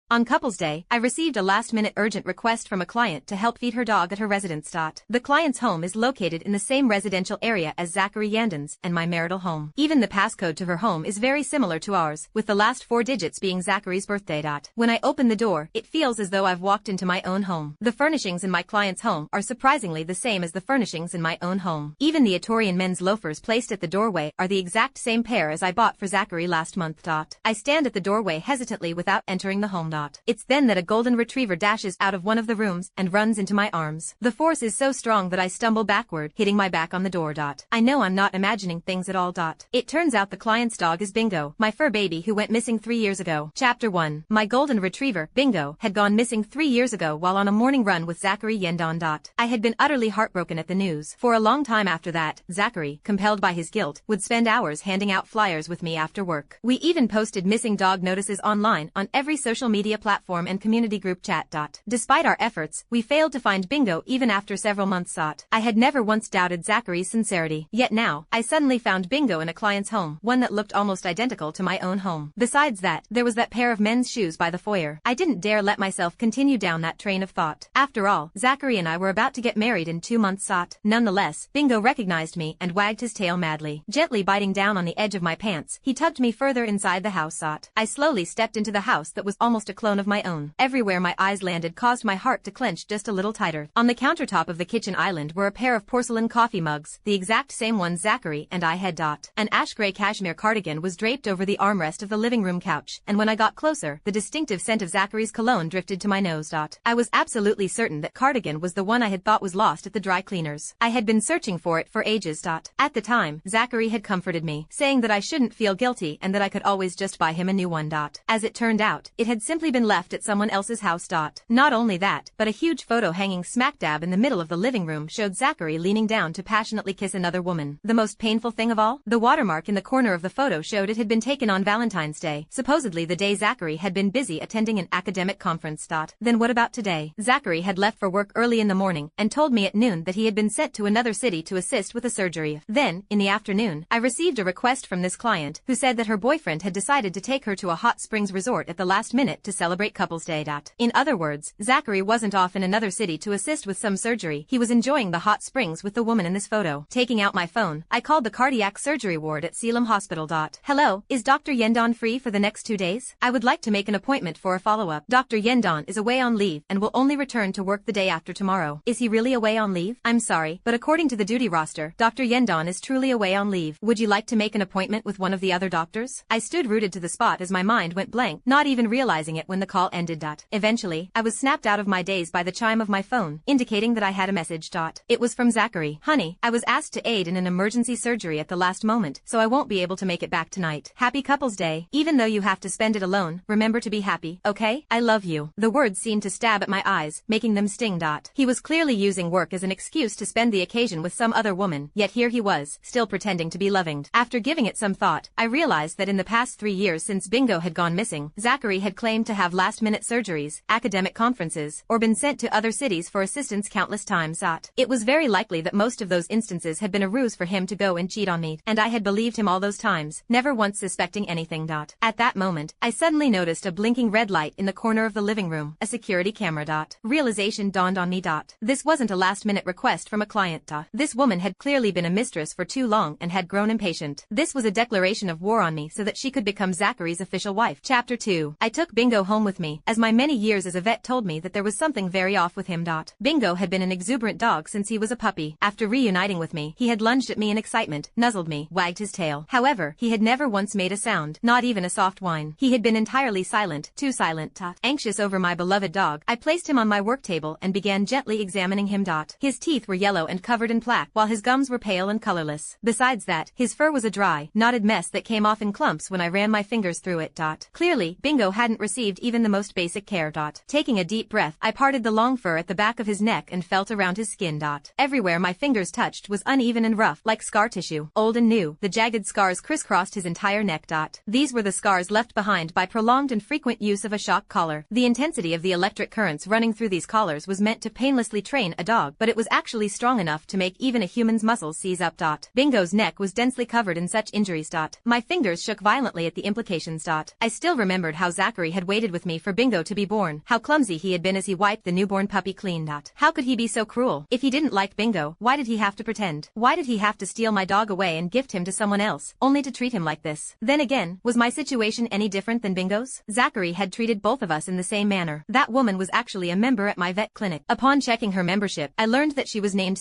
On Couples Day, I received a last-minute urgent request from a client to help feed her dog at her residence. The client's home is located in the same residential area as Zachary Yandon's and my marital home. Even the passcode to her home is very similar to ours, with the last 4 digits being Zachary's birthday. When I open the door, it feels as though I've walked into my own home. The furnishings in my client's home are surprisingly the same as the furnishings in my own home. Even the Etorian men's loafers placed at the doorway are the exact same pair as I bought for Zachary last month. I stand at the doorway hesitantly without entering the home. It's then that a golden retriever dashes out of one of the rooms and runs into my arms. The force is so strong that I stumble backward, hitting my back on the door. I know I'm not imagining things at all. It turns out the client's dog is Bingo, my fur baby who went missing 3 years ago. Chapter 1. My golden retriever, Bingo, had gone missing 3 years ago while on a morning run with Zachary Yandon. I had been utterly heartbroken at the news. For a long time after that, Zachary, compelled by his guilt, would spend hours handing out flyers with me after work. We even posted missing dog notices online on every social media platform and community group chat. Despite our efforts, we failed to find Bingo even after several months. I had never once doubted Zachary's sincerity. Yet now, I suddenly found Bingo in a client's home, one that looked almost identical to my own home. Besides that, there was that pair of men's shoes by the foyer. I didn't dare let myself continue down that train of thought. After all, Zachary and I were about to get married in 2 months. Nonetheless, Bingo recognized me and wagged his tail madly. Gently biting down on the edge of my pants, he tugged me further inside the house. I slowly stepped into the house that was almost a clone of my own. Everywhere my eyes landed caused my heart to clench just a little tighter. On the countertop of the kitchen island were a pair of porcelain coffee mugs, the exact same ones Zachary and I had. An ash-gray cashmere cardigan was draped over the armrest of the living room couch, and when I got closer, the distinctive scent of Zachary's cologne drifted to my nose. I was absolutely certain that cardigan was the one I had thought was lost at the dry cleaners. I had been searching for it for ages. At the time, Zachary had comforted me, saying that I shouldn't feel guilty and that I could always just buy him a new one. As it turned out, it had simply been left at someone else's house. Not only that, but a huge photo hanging smack dab in the middle of the living room showed Zachary leaning down to passionately kiss another woman. The most painful thing of all? The watermark in the corner of the photo showed it had been taken on Valentine's Day, supposedly the day Zachary had been busy attending an academic conference. Then what about today? Zachary had left for work early in the morning and told me at noon that he had been sent to another city to assist with a surgery. Then, in the afternoon, I received a request from this client, who said that her boyfriend had decided to take her to a hot springs resort at the last minute to celebrate Couples Day. In other words, Zachary wasn't off in another city to assist with some surgery, he was enjoying the hot springs with the woman in this photo. Taking out my phone, I called the cardiac surgery ward at Salem Hospital. Hello, is Dr. Yandon free for the next 2 days? I would like to make an appointment for a follow-up. Dr. Yandon is away on leave and will only return to work the day after tomorrow. Is he really away on leave? I'm sorry, but according to the duty roster, Dr. Yandon is truly away on leave. Would you like to make an appointment with one of the other doctors? I stood rooted to the spot as my mind went blank, not even realizing it when the call ended. Eventually, I was snapped out of my daze by the chime of my phone, indicating that I had a message. It was from Zachary. Honey, I was asked to aid in an emergency surgery at the last moment, so I won't be able to make it back tonight. Happy Couples Day. Even though you have to spend it alone, remember to be happy, okay? I love you. The words seemed to stab at my eyes, making them sting. He was clearly using work as an excuse to spend the occasion with some other woman, yet here he was, still pretending to be loving. After giving it some thought, I realized that in the past 3 years since Bingo had gone missing, Zachary had claimed to have last-minute surgeries, academic conferences, or been sent to other cities for assistance countless times. It was very likely that most of those instances had been a ruse for him to go and cheat on me, and I had believed him all those times, never once suspecting anything. At that moment, I suddenly noticed a blinking red light in the corner of the living room, a security camera. Realization dawned on me. This wasn't a last-minute request from a client. This woman had clearly been a mistress for too long and had grown impatient. This was a declaration of war on me so that she could become Zachary's official wife. Chapter 2. I took Bingo home with me, as my many years as a vet told me that there was something very off with him. Bingo had been an exuberant dog since he was a puppy. After reuniting with me, he had lunged at me in excitement, nuzzled me, wagged his tail. However, he had never once made a sound, not even a soft whine. He had been entirely silent, too silent. Anxious over my beloved dog, I placed him on my work table and began gently examining him. His teeth were yellow and covered in plaque, while his gums were pale and colorless. Besides that, his fur was a dry, knotted mess that came off in clumps when I ran my fingers through it. Clearly, Bingo hadn't received even the most basic care. Taking a deep breath, I parted the long fur at the back of his neck and felt around his skin. Everywhere my fingers touched was uneven and rough, like scar tissue. Old and new, the jagged scars crisscrossed his entire neck. These were the scars left behind by prolonged and frequent use of a shock collar. The intensity of the electric currents running through these collars was meant to painlessly train a dog, but it was actually strong enough to make even a human's muscles seize up. Bingo's neck was densely covered in such injuries. My fingers shook violently at the implications. I still remembered how Zachary had waited waited with me for Bingo to be born. How clumsy he had been as he wiped the newborn puppy clean. How could he be so cruel? If he didn't like Bingo, why did he have to pretend? Why did he have to steal my dog away and gift him to someone else, only to treat him like this? Then again, was my situation any different than Bingo's? Zachary had treated both of us in the same manner. That woman was actually a member at my vet clinic. Upon checking her membership, I learned that she was named